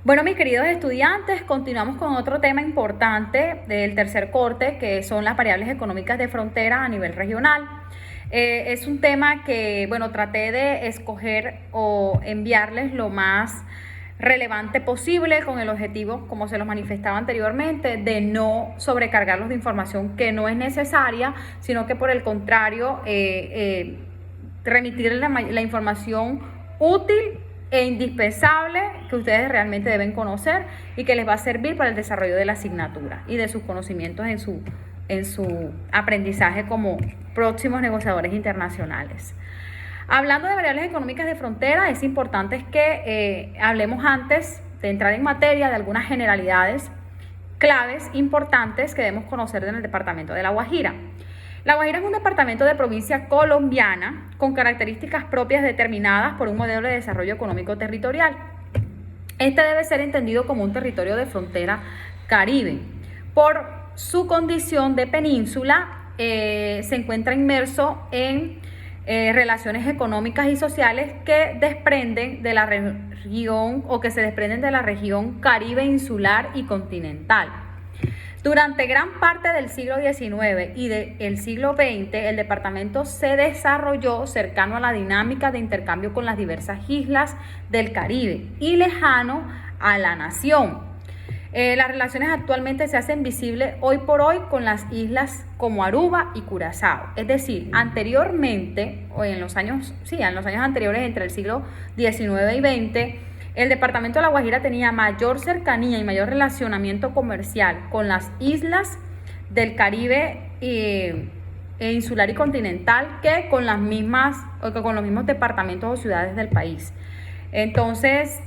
Bueno, mis queridos estudiantes, continuamos con otro tema importante del tercer corte, que son las variables económicas de frontera a nivel regional. Es un tema que, bueno, traté de escoger o enviarles lo más relevante posible con el objetivo, como se los manifestaba anteriormente, de no sobrecargarlos de información que no es necesaria, sino que por el contrario, remitirles la información útil e indispensable que ustedes realmente deben conocer y que les va a servir para el desarrollo de la asignatura y de sus conocimientos en su aprendizaje como próximos negociadores internacionales. Hablando de variables económicas de frontera, es importante que hablemos antes de entrar en materia de algunas generalidades claves importantes que debemos conocer en el departamento de La Guajira. La Guajira es un departamento de provincia colombiana con características propias determinadas por un modelo de desarrollo económico territorial. Este debe ser entendido como un territorio de frontera caribe. Por su condición de península, se encuentra inmerso en relaciones económicas y sociales que desprenden de la región o que se desprenden de la región caribe insular y continental. Durante gran parte del siglo XIX y del siglo XX, el departamento se desarrolló cercano a la dinámica de intercambio con las diversas islas del Caribe y lejano a la nación. Las relaciones actualmente se hacen visibles hoy por hoy con las islas como Aruba y Curazao. Es decir, anteriormente, o en los años anteriores, entre el siglo XIX y XX, el departamento de La Guajira tenía mayor cercanía y mayor relacionamiento comercial con las islas del Caribe insular y continental que con los mismos departamentos o ciudades del país. Entonces,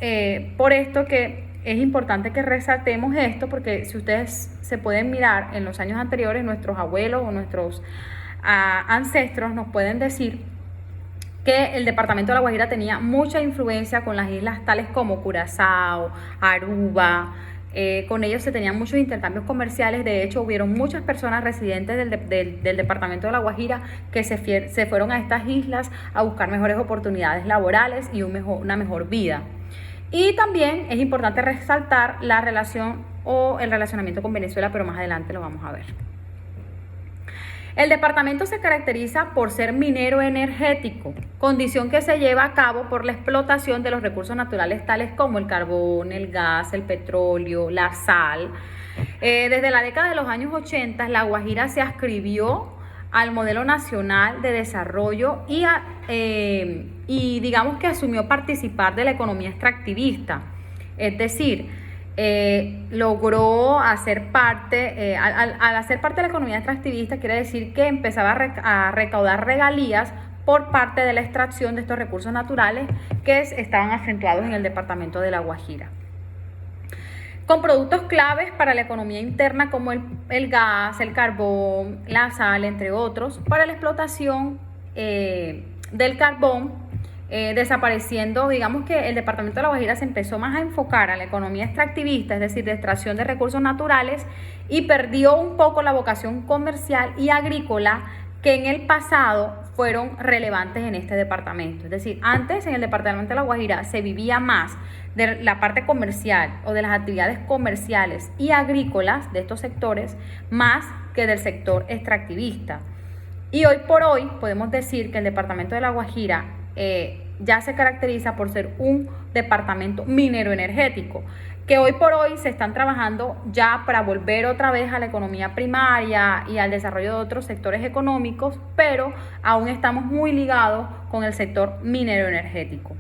por esto que es importante que resaltemos esto, porque si ustedes se pueden mirar en los años anteriores, nuestros abuelos o nuestros ancestros nos pueden decir que el departamento de La Guajira tenía mucha influencia con las islas tales como Curazao, Aruba. Con ellos se tenían muchos intercambios comerciales. De hecho, hubieron muchas personas residentes del departamento de La Guajira que se fueron a estas islas a buscar mejores oportunidades laborales y una mejor vida. Y también es importante resaltar la relación o el relacionamiento con Venezuela, pero más adelante lo vamos a ver. El departamento se caracteriza por ser minero energético, condición que se lleva a cabo por la explotación de los recursos naturales tales como el carbón, el gas, el petróleo, la sal. Desde la década de los años 80, La Guajira se adscribió al modelo nacional de desarrollo y digamos que asumió participar de la economía extractivista, es decir, logró hacer parte, al hacer parte de la economía extractivista quiere decir que empezaba a recaudar regalías por parte de la extracción de estos recursos naturales que estaban acentuados en el departamento de La Guajira, con productos claves para la economía interna como el gas, el carbón, la sal, entre otros, para la explotación del carbón. Desapareciendo, digamos que el departamento de La Guajira se empezó más a enfocar a la economía extractivista, es decir, de extracción de recursos naturales, y perdió un poco la vocación comercial y agrícola que en el pasado fueron relevantes en este departamento. Es decir, antes en el departamento de La Guajira se vivía más de la parte comercial o de las actividades comerciales y agrícolas de estos sectores más que del sector extractivista. Y hoy por hoy podemos decir que el departamento de La Guajira ya se caracteriza por ser un departamento minero energético, que hoy por hoy se están trabajando ya para volver otra vez a la economía primaria y al desarrollo de otros sectores económicos, pero aún estamos muy ligados con el sector minero energético.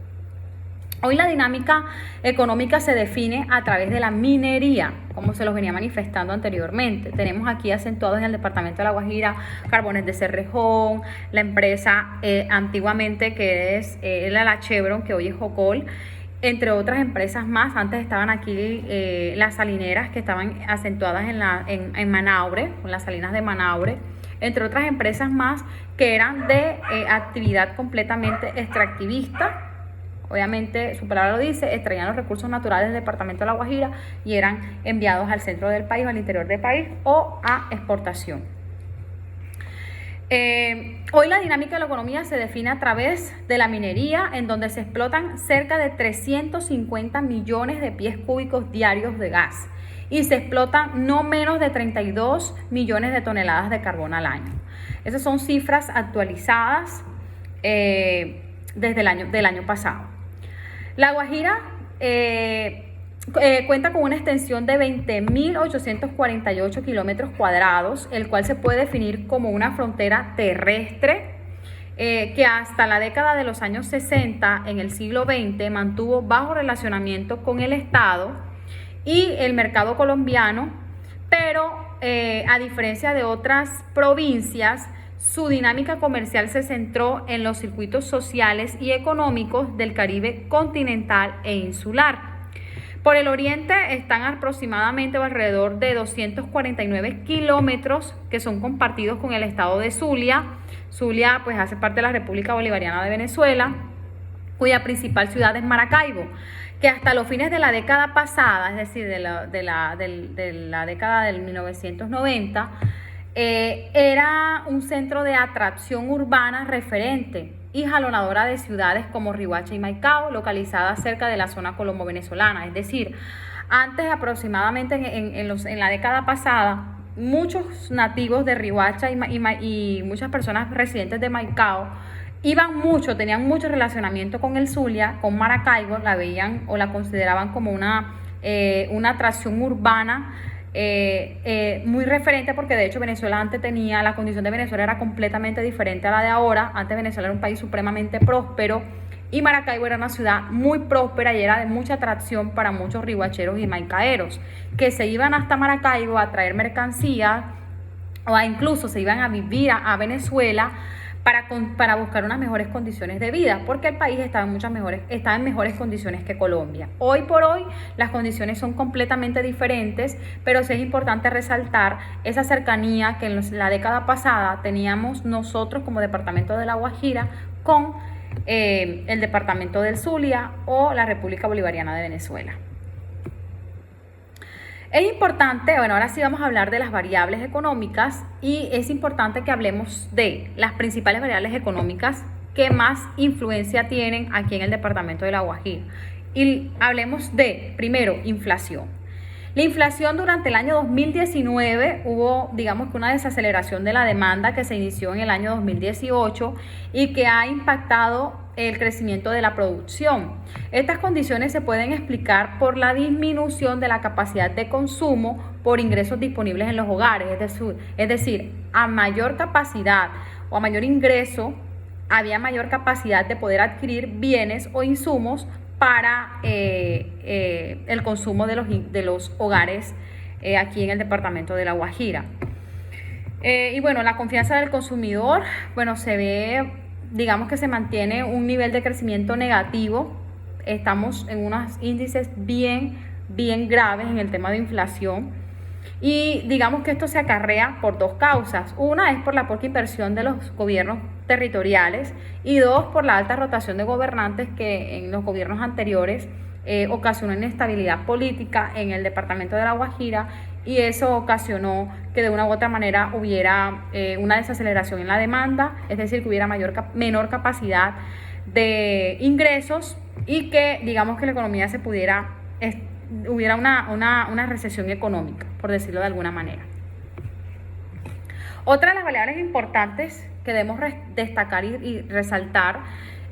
Hoy la dinámica económica se define a través de la minería, como se los venía manifestando anteriormente. Tenemos aquí acentuados en el departamento de La Guajira Carbones de Cerrejón, la empresa antiguamente que era la Chevron, que hoy es Jocol, entre otras empresas más. Antes estaban aquí las salineras que estaban acentuadas en Manaure, con las salinas de Manaure, entre otras empresas más que eran de actividad completamente extractivista. Obviamente, su palabra lo dice, extraían los recursos naturales del departamento de La Guajira y eran enviados al centro del país o al interior del país o a exportación. Hoy la dinámica de la economía se define a través de la minería, en donde se explotan cerca de 350 millones de pies cúbicos diarios de gas y se explotan no menos de 32 millones de toneladas de carbón al año. Esas son cifras actualizadas desde el año pasado. La Guajira cuenta con una extensión de 20.848 kilómetros cuadrados, el cual se puede definir como una frontera terrestre que hasta la década de los años 60 en el siglo XX mantuvo bajo relacionamiento con el Estado y el mercado colombiano, pero a diferencia de otras provincias, su dinámica comercial se centró en los circuitos sociales y económicos del Caribe continental e insular. Por el oriente están aproximadamente alrededor de 249 kilómetros que son compartidos con el estado de Zulia. Zulia pues hace parte de la República Bolivariana de Venezuela, cuya principal ciudad es Maracaibo, que hasta los fines de la década pasada, es decir, de la década del 1990, era un centro de atracción urbana referente y jalonadora de ciudades como Riohacha y Maicao, localizadas cerca de la zona colombo-venezolana. Es decir, antes aproximadamente en la década pasada, muchos nativos de Riohacha y muchas personas residentes de Maicao iban mucho, tenían mucho relacionamiento con el Zulia, con Maracaibo, la veían o la consideraban como una atracción urbana muy referente, porque de hecho Venezuela antes tenía, la condición de Venezuela era completamente diferente a la de ahora. Antes Venezuela era un país supremamente próspero y Maracaibo era una ciudad muy próspera y era de mucha atracción para muchos rihuacheros y maicaeros que se iban hasta Maracaibo a traer mercancías o incluso se iban a vivir a Venezuela para buscar unas mejores condiciones de vida, porque el país estaba en mejores condiciones que Colombia. Hoy por hoy las condiciones son completamente diferentes, pero sí es importante resaltar esa cercanía que en la década pasada teníamos nosotros como departamento de La Guajira con el departamento del Zulia o la República Bolivariana de Venezuela. Es importante, bueno, ahora sí vamos a hablar de las variables económicas y es importante que hablemos de las principales variables económicas que más influencia tienen aquí en el departamento de La Guajira. Y hablemos de, primero, inflación. La inflación durante el año 2019 hubo, digamos que una desaceleración de la demanda que se inició en el año 2018 y que ha impactado el crecimiento de la producción. Estas condiciones se pueden explicar por la disminución de la capacidad de consumo por ingresos disponibles en los hogares, es decir, a mayor capacidad o a mayor ingreso, había mayor capacidad de poder adquirir bienes o insumos para el consumo de los hogares aquí en el departamento de La Guajira. Y bueno, la confianza del consumidor, bueno, se ve, digamos que se mantiene un nivel de crecimiento negativo. Estamos en unos índices bien graves en el tema de inflación. Y digamos que esto se acarrea por dos causas. Una es por la poca inversión de los gobiernos territoriales y dos, por la alta rotación de gobernantes que en los gobiernos anteriores ocasionó inestabilidad política en el departamento de La Guajira, y eso ocasionó que de una u otra manera hubiera una desaceleración en la demanda, es decir, que hubiera menor capacidad de ingresos y que digamos que la economía hubiera una recesión económica, por decirlo de alguna manera. Otra de las variables importantes que debemos destacar y resaltar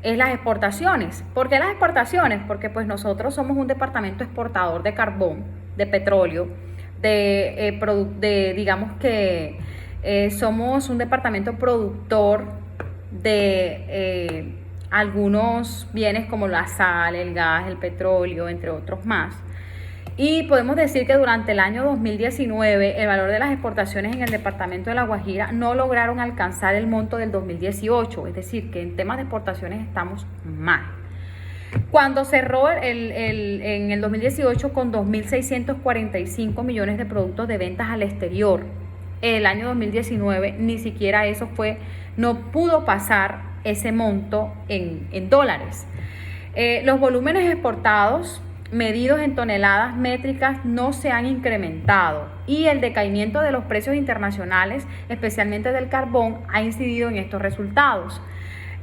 es las exportaciones. ¿Por qué las exportaciones? Porque pues nosotros somos un departamento exportador de carbón, de petróleo, digamos que somos un departamento productor de algunos bienes como la sal, el gas, el petróleo, entre otros más. Y podemos decir que durante el año 2019 el valor de las exportaciones en el departamento de La Guajira no lograron alcanzar el monto del 2018, es decir, que en temas de exportaciones estamos mal. Cuando cerró en el 2018 con 2.645 millones de productos de ventas al exterior, el año 2019 ni siquiera eso no pudo pasar ese monto en dólares. Los volúmenes exportados medidos en toneladas métricas no se han incrementado y el decaimiento de los precios internacionales, especialmente del carbón, ha incidido en estos resultados.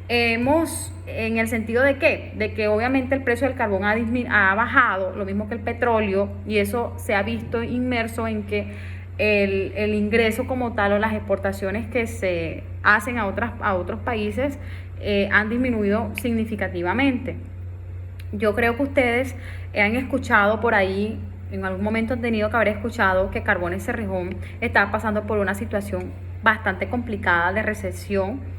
En el sentido de que obviamente el precio del carbón ha bajado, lo mismo que el petróleo, y eso se ha visto inmerso en que el ingreso como tal o las exportaciones que se hacen a otros países han disminuido significativamente. Yo creo que ustedes han escuchado por ahí, en algún momento han tenido que haber escuchado que Carbones Cerrejón está pasando por una situación bastante complicada de recesión,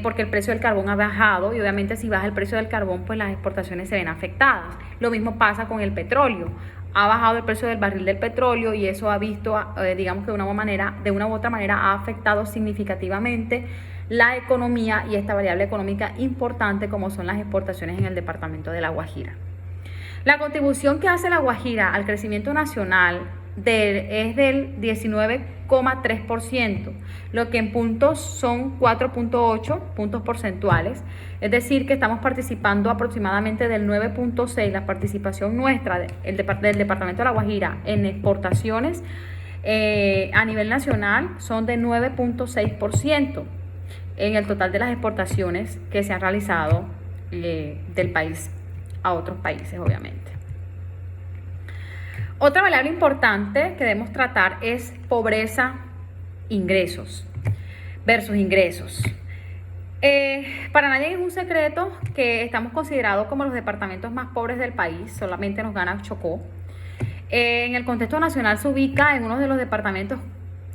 porque el precio del carbón ha bajado y obviamente si baja el precio del carbón pues las exportaciones se ven afectadas. Lo mismo pasa con el petróleo. Ha bajado el precio del barril del petróleo y eso ha visto, digamos que de una u otra manera ha afectado significativamente la economía y esta variable económica importante como son las exportaciones en el departamento de La Guajira. La contribución que hace La Guajira al crecimiento nacional es del 19,3%, lo que en puntos son 4,8 puntos porcentuales, es decir que estamos participando aproximadamente del 9,6%, la participación nuestra del departamento de La Guajira en exportaciones a nivel nacional son de 9,6% en el total de las exportaciones que se han realizado del país a otros países, obviamente. Otra variable importante que debemos tratar es pobreza, ingresos versus ingresos. Para nadie es un secreto que estamos considerados como los departamentos más pobres del país, solamente nos gana Chocó. En el contexto nacional se ubica en uno de los departamentos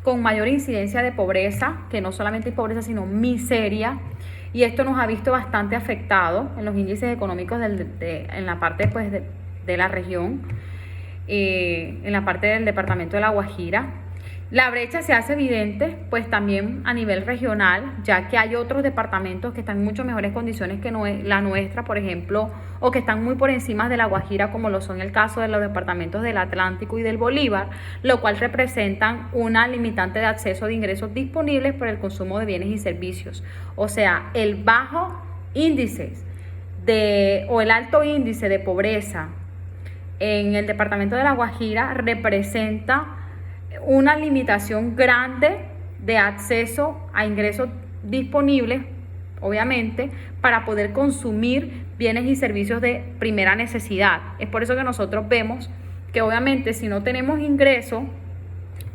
con mayor incidencia de pobreza, que no solamente hay pobreza, sino miseria, y esto nos ha visto bastante afectado en los índices económicos en la parte pues, de la región, en la parte del departamento de La Guajira. La brecha se hace evidente pues también a nivel regional, ya que hay otros departamentos que están en mucho mejores condiciones que la nuestra, por ejemplo, o que están muy por encima de La Guajira, como lo son el caso de los departamentos del Atlántico y del Bolívar, lo cual representan una limitante de acceso de ingresos disponibles por el consumo de bienes y servicios. O sea, el bajo índice o el alto índice de pobreza en el departamento de La Guajira representa una limitación grande de acceso a ingresos disponibles, obviamente, para poder consumir bienes y servicios de primera necesidad. Es por eso que nosotros vemos que obviamente si no tenemos ingresos,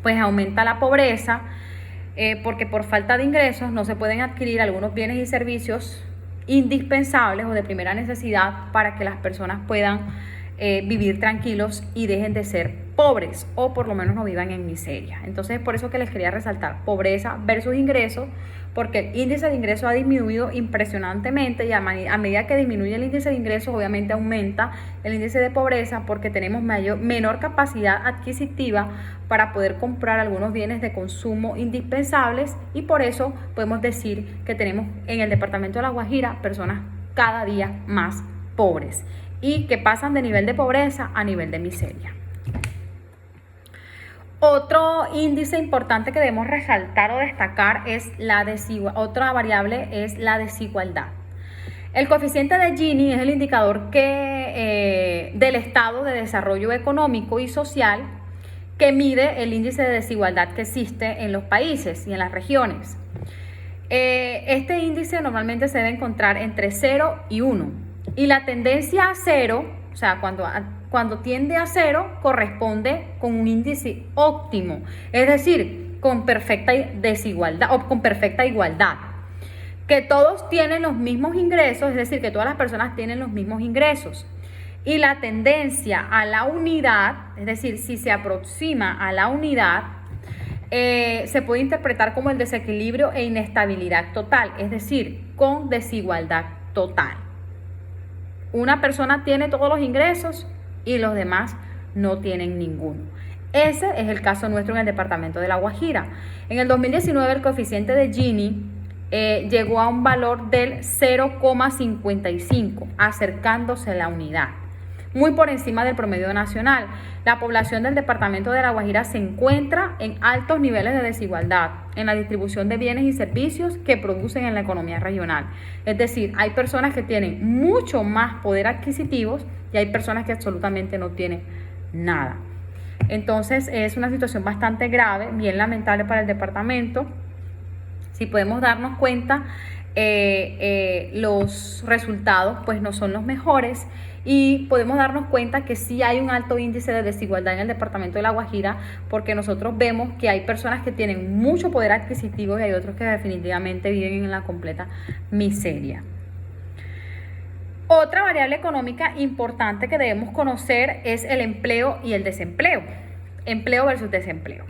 pues aumenta la pobreza, porque por falta de ingresos no se pueden adquirir algunos bienes y servicios indispensables o de primera necesidad para que las personas puedan vivir tranquilos y dejen de ser pobres o por lo menos no vivan en miseria. Entonces es por eso que les quería resaltar pobreza versus ingresos, porque el índice de ingresos ha disminuido impresionantemente y a medida que disminuye el índice de ingresos obviamente aumenta el índice de pobreza, porque tenemos menor capacidad adquisitiva para poder comprar algunos bienes de consumo indispensables, y por eso podemos decir que tenemos en el departamento de La Guajira personas cada día más pobres y que pasan de nivel de pobreza a nivel de miseria. Otro índice importante que debemos resaltar o destacar es otra variable es la desigualdad. El coeficiente de Gini es el indicador del estado de desarrollo económico y social que mide el índice de desigualdad que existe en los países y en las regiones. Este índice normalmente se debe encontrar entre 0 y 1. Y la tendencia a 0, o sea, cuando tiende a 0, corresponde con un índice óptimo, es decir, con perfecta desigualdad o con perfecta igualdad. Que todos tienen los mismos ingresos, es decir, que todas las personas tienen los mismos ingresos. Y la tendencia a la unidad, es decir, si se aproxima a la unidad, se puede interpretar como el desequilibrio e inestabilidad total, es decir, con desigualdad total. Una persona tiene todos los ingresos y los demás no tienen ninguno. Ese es el caso nuestro en el departamento de La Guajira. En el 2019 el coeficiente de Gini llegó a un valor del 0,55, acercándose a la unidad. muy por encima del promedio nacional. La población del departamento de La Guajira se encuentra en altos niveles de desigualdad en la distribución de bienes y servicios que producen en la economía regional. Es decir, hay personas que tienen mucho más poder adquisitivo y hay personas que absolutamente no tienen nada. Entonces es una situación bastante grave, bien lamentable para el departamento. Si podemos darnos cuenta, los resultados pues no son los mejores y podemos darnos cuenta que sí hay un alto índice de desigualdad en el departamento de La Guajira, porque nosotros vemos que hay personas que tienen mucho poder adquisitivo y hay otros que definitivamente viven en la completa miseria. Otra variable económica importante que debemos conocer es el empleo y el desempleo. Empleo versus desempleo.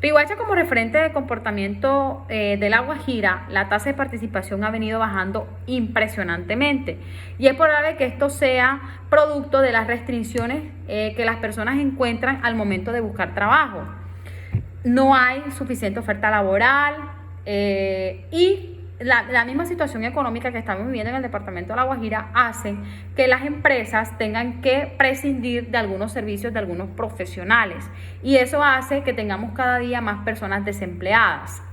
Riohacha, como referente de comportamiento de La Guajira, la tasa de participación ha venido bajando impresionantemente y es probable que esto sea producto de las restricciones que las personas encuentran al momento de buscar trabajo. No hay suficiente oferta laboral y la misma situación económica que estamos viviendo en el departamento de La Guajira hace que las empresas tengan que prescindir de algunos servicios de algunos profesionales y eso hace que tengamos cada día más personas desempleadas.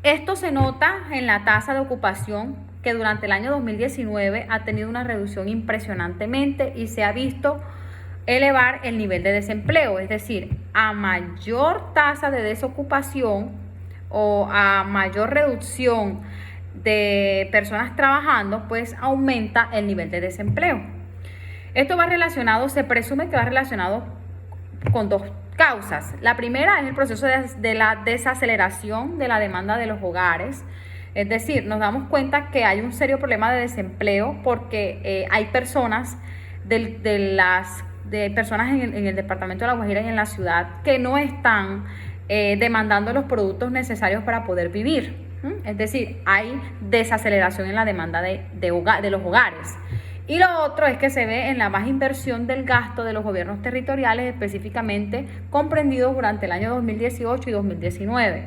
Esto se nota en la tasa de ocupación, que durante el año 2019 ha tenido una reducción impresionantemente y se ha visto elevar el nivel de desempleo, es decir, a mayor tasa de desocupación o a mayor reducción de personas trabajando, pues aumenta el nivel de desempleo. Esto va relacionado, se presume que va relacionado con dos causas. La primera es el proceso de la desaceleración de la demanda de los hogares. Es decir, nos damos cuenta que hay un serio problema de desempleo porque hay personas de personas en el departamento de La Guajira y en la ciudad que no están demandando los productos necesarios para poder vivir. Es decir, hay desaceleración en la demanda de los hogares. Y lo otro es que se ve en la baja inversión del gasto de los gobiernos territoriales, específicamente comprendidos durante el año 2018 y 2019.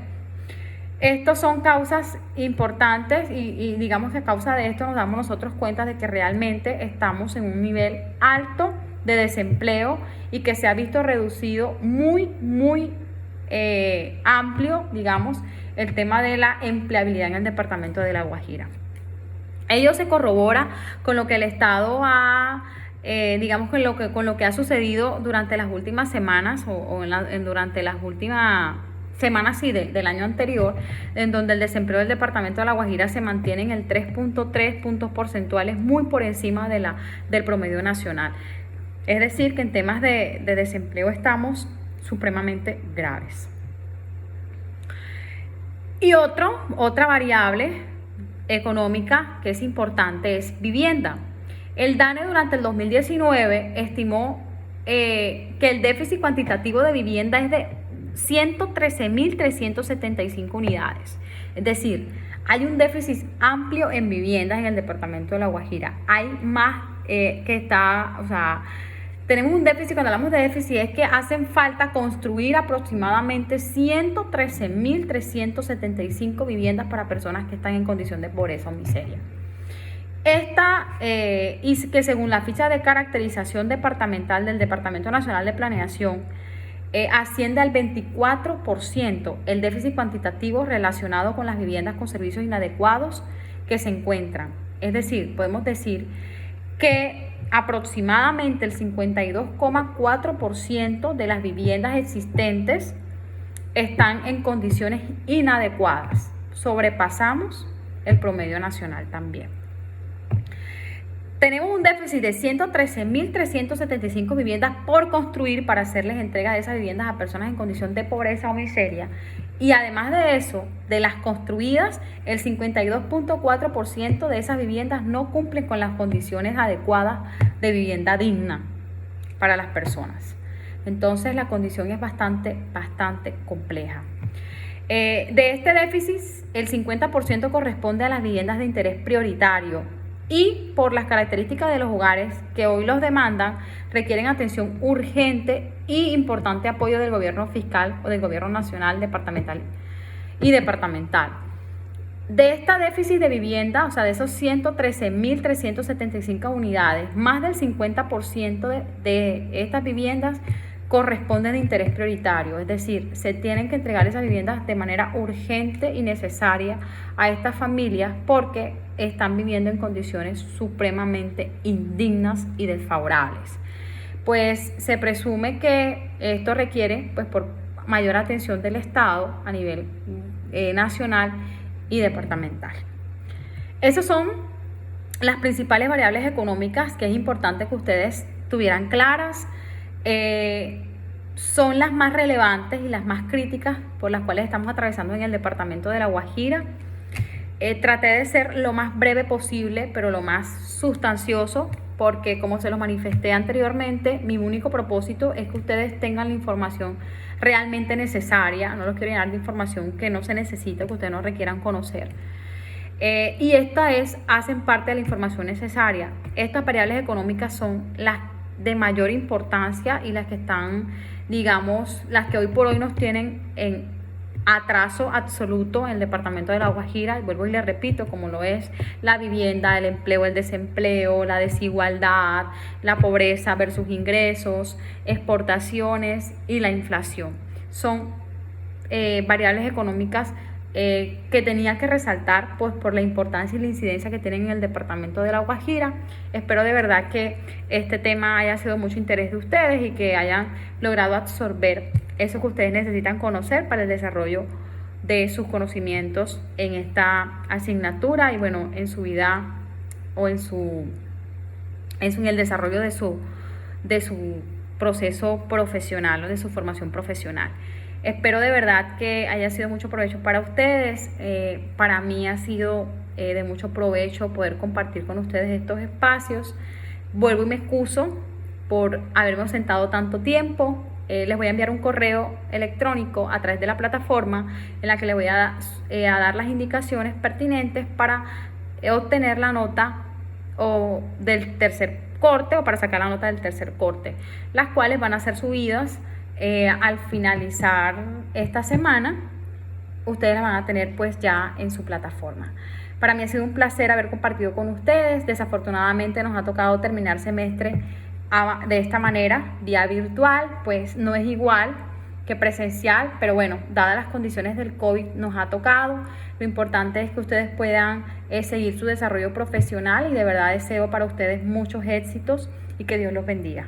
Estas son causas importantes y digamos que a causa de esto nos damos nosotros cuenta de que realmente estamos en un nivel alto de desempleo y que se ha visto reducido muy amplio, digamos, el tema de la empleabilidad en el departamento de La Guajira. Ello se corrobora con lo que el Estado ha, digamos, con lo que ha sucedido durante las últimas semanas durante las últimas semanas del año anterior, en donde el desempleo del departamento de La Guajira se mantiene en el 3.3 puntos porcentuales, muy por encima del promedio nacional. Es decir, que en temas de desempleo estamos supremamente graves. Y otra variable económica que es importante es vivienda. El DANE durante el 2019 estimó que el déficit cuantitativo de vivienda es de 113.375 unidades. Es decir, hay un déficit amplio en viviendas en el departamento de La Guajira. Hay más tenemos un déficit. Cuando hablamos de déficit es que hacen falta construir aproximadamente 113.375 viviendas para personas que están en condición de pobreza o miseria. Y que según la ficha de caracterización departamental del Departamento Nacional de Planeación, asciende al 24% el déficit cuantitativo relacionado con las viviendas con servicios inadecuados que se encuentran. Es decir, podemos decir que aproximadamente el 52,4% de las viviendas existentes están en condiciones inadecuadas. Sobrepasamos el promedio nacional también. Tenemos un déficit de 113.375 viviendas por construir para hacerles entrega de esas viviendas a personas en condición de pobreza o miseria. Y además de eso, de las construidas, el 52.4% de esas viviendas no cumplen con las condiciones adecuadas de vivienda digna para las personas. Entonces la condición es bastante compleja. De este déficit, el 50% corresponde a las viviendas de interés prioritario. Y por las características de los hogares que hoy los demandan, requieren atención urgente y importante apoyo del gobierno fiscal o del gobierno nacional, departamental y departamental. De esta déficit de vivienda, o sea, de esos 113.375 unidades, más del 50% de estas viviendas corresponden de interés prioritario, es decir, se tienen que entregar esas viviendas de manera urgente y necesaria a estas familias porque están viviendo en condiciones supremamente indignas y desfavorables. Pues se presume que esto requiere, pues, por mayor atención del Estado a nivel nacional y departamental. Esas son las principales variables económicas que es importante que ustedes tuvieran claras. Son las más relevantes y las más críticas por las cuales estamos atravesando en el departamento de La Guajira. Traté de ser lo más breve posible, pero lo más sustancioso, porque como se los manifesté anteriormente, mi único propósito es que ustedes tengan la información realmente necesaria. No los quiero llenar de información que no se necesita, que ustedes no requieran conocer. Y hacen parte de la información necesaria. Estas variables económicas son las de mayor importancia y las que están, digamos, las que hoy por hoy nos tienen en atraso absoluto en el departamento de La Guajira. Y vuelvo y les repito, como lo es la vivienda, el empleo, el desempleo, la desigualdad, la pobreza versus ingresos, exportaciones y la inflación. Son variables económicas que tenía que resaltar, pues, por la importancia y la incidencia que tienen en el departamento de La Guajira. Espero de verdad que este tema haya sido mucho interés de ustedes y que hayan logrado absorber eso que ustedes necesitan conocer para el desarrollo de sus conocimientos en esta asignatura y, bueno, en su vida o en el desarrollo de su proceso profesional o de su formación profesional. Espero de verdad que haya sido mucho provecho para ustedes. Para mí ha sido de mucho provecho poder compartir con ustedes estos espacios. Vuelvo y me excuso por haberme ausentado tanto tiempo. Les voy a enviar un correo electrónico a través de la plataforma en la que les voy a dar las indicaciones pertinentes para obtener la nota del tercer corte o para sacar la nota del tercer corte, las cuales van a ser subidas al finalizar esta semana. Ustedes la van a tener pues ya en su plataforma. Para mí ha sido un placer haber compartido con ustedes. Desafortunadamente nos ha tocado terminar semestre de esta manera, vía virtual, pues no es igual que presencial, pero bueno, dadas las condiciones del COVID nos ha tocado. Lo importante es que ustedes puedan seguir su desarrollo profesional y de verdad deseo para ustedes muchos éxitos y que Dios los bendiga.